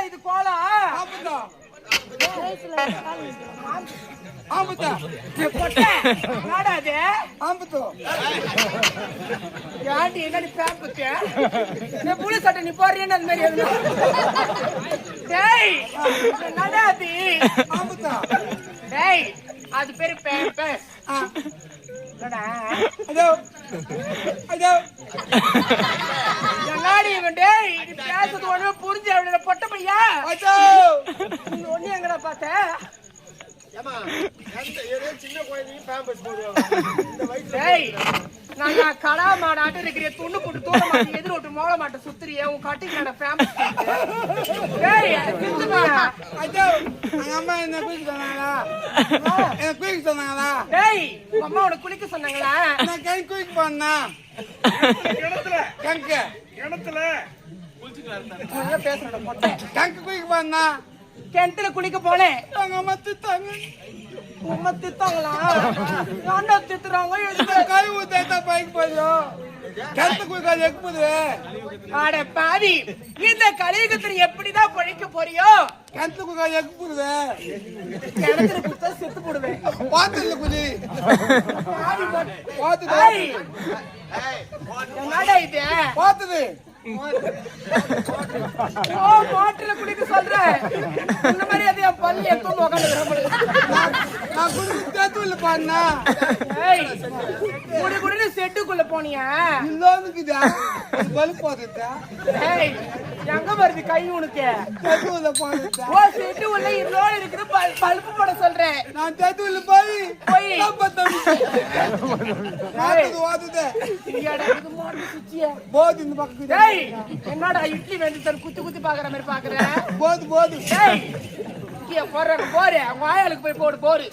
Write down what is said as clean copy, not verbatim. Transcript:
இது கோலா புளி சட்டை நீ போடுறேன்னு அந்த மாதிரி அது பேரு பேசுறது ஒண்ணு புரிஞ்சு பொட்ட பையா ஒண்ணு எங்கடா பார்த்த சின்ன நான் கடா மாடாட்டு இருக்கிற துண்ணு போட்டு தூர மாட்டேன் எதிர் விட்டு மோள மாட்டேன் சுத்துறிய உன் கட்டிக்கு அம்மா என்ன குளிக்க சொன்னாங்களா குளிக்க சொன்னாங்களா டேய் அம்மா உனக்கு குளிக்க சொன்னாங்களா நான் கை குளிக்க போனா கிணத்துல பேசுறேன் டங்கு குளிக்க போனா கிணத்துல குளிக்க போனேன் அவங்க அம்மா திட்டாங்க உம்மா திட்டாங்களா ஏன்டா திட்டுறாங்க கை ஊத்தா பைக்கு போயிடும் கிணத்து குளிக்காது எக்குது ஆட பாவி இந்த கலியுகத்துல எப்படிதான் பழிக்க போறியோ கிணத்து குளிக்காது எக்குது கிணத்துல குளிச்சா செத்து போடுவேன் பாத்துல குதி என்னடா இது பாத்துது மாட்டுல குளிக்க சொல்றேன் இந்த மாதிரி அது என் பள்ளி எப்பவும் உட்காந்து பாருண்ணா குடி குடின்னு செட்டுக்குள்ள போனியா இல்லோன்னுக்குதா பல்ப் போதுதா எங்க வருது கை உனக்கு ஓ செட்டு உள்ள இன்னோட இருக்குது பல்ப் போட சொல்றேன் நான் தேத்து உள்ள போய் போது இந்த பக்கம் என்னடா இட்லி வேண்டி தர குத்தி குத்தி பாக்குற மாதிரி பாக்குறேன் போது போறேன் போரு அவங்க ஆயாளுக்கு போய் போடு போரு